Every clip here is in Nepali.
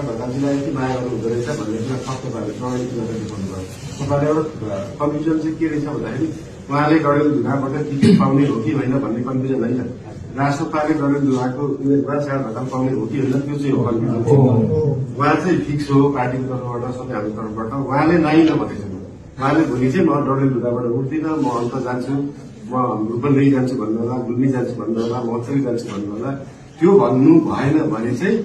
ढकालजीलाई यति माया गर्नु हुँदो रहेछ भन्ने कुरा सत्य भएर प्रमाणित गरेर देखाउनु भयो। तपाईँले एउटा कन्फ्युजन चाहिँ के रहेछ भन्दाखेरि उहाँले डडेलधुराबाट टिकट पाउने हो कि होइन भन्ने कन्फ्युजन होइन। राष्ट्रपाले डडेलधुराको उम्मेदवार सार ढकाल पाउने हो कि होइन त्यो चाहिँ हो कन्फ्युजन। उहाँ चाहिँ फिक्स हो पार्टीको तर्फबाट सबै हाम्रो तर्फबाट। उहाँले नाइ नभनेको छ। उहाँले भोलि चाहिँ म डडेलधुराबाट उठ्दिनँ, म अन्त जान्छु, म रूपन्देही जान्छु भन्नु होला, गुल्मी जान्छु भन्नु होला, महोत्सवी जान्छु भन्नु होला। त्यो भन्नु भएन भने चाहिँ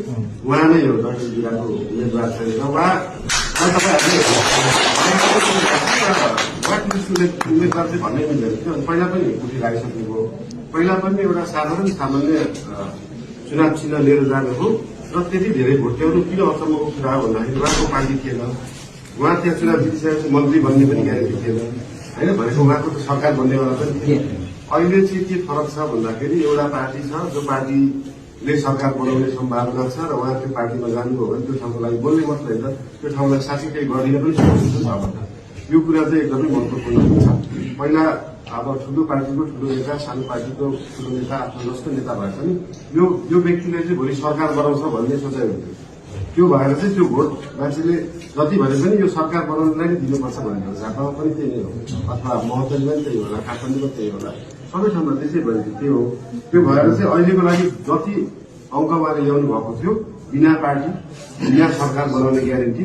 उहाँ नै हो डडेलधुराको उम्मेदवार छ र उहाँ उम्मेदवार चाहिँ भन्नै मिल्दैन थियो। पहिला पनि उठिराखिसक्नुभयो। पहिला पनि एउटा साधारण सामान्य चुनाव चिन्ह लिएर जानु हो र त्यति धेरै भोट ल्याउनु किन अचम्मको कुरा हो भन्दाखेरि उहाँको पार्टी थिएन। उहाँ त्यहाँ चुनाव जितिसकेपछि मन्त्री बन्ने पनि ग्यारेन्टी थिएन होइन। भनेको उहाँको त सरकार बन्नेवाला पनि थिएन। अहिले चाहिँ के फरक छ भन्दाखेरि एउटा पार्टी छ जो पार्टीले सरकार बनाउने सम्भावना छ र उहाँ त्यो पार्टीमा जानुभयो भने त्यो ठाउँको लागि बोल्ने मात्र होइन, त्यो ठाउँलाई साँच्चै केही गरिन पनि सक्नुहुन्छ छ भन्दा यो कुरा चाहिँ एकदमै महत्त्वपूर्ण हुन्छ। पहिला अब ठुलो पार्टीको ठुलो नेता, सानो पार्टीको ठुलो नेता, आफ्नो जस्तो नेता भए पनि यो व्यक्तिले चाहिँ भोलि सरकार बनाउँछ भन्ने सोचाइ हुन्थ्यो। त्यो भएर चाहिँ त्यो भोट मान्छेले जति भने पनि यो सरकार बनाउनलाई नै दिनुपर्छ भन्ने हो। झापामा पनि त्यही नै हो, अथवा महोत्तरीमा पनि त्यही होला, काठमाडौँमा त्यही होला, सबै ठाउँमा त्यसै भयो। त्यो हो। त्यो भएर चाहिँ अहिलेको लागि जति अङ्क उहाँले ल्याउनु भएको थियो बिना पार्टी बिना सरकार बनाउने ग्यारेन्टी,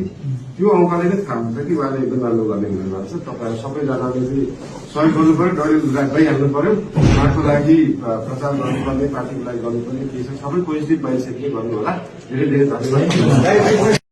त्यो अङ्कले नै थाहा हुन्छ कि उहाँले एकदम राम्रो गर्ने हुने भएको छ। तपाईँहरू सबैजनाले चाहिँ सहयोग गर्नु पर्यो, डडेलधुरा गइहाल्नु पर्यो। उहाँको लागि प्रचार गर्नुपर्ने, पार्टीको लागि गर्नुपर्ने के छ सबै पोजिटिभ माइन्डसेटले गर्नु होला। धेरै धेरै धन्यवाद।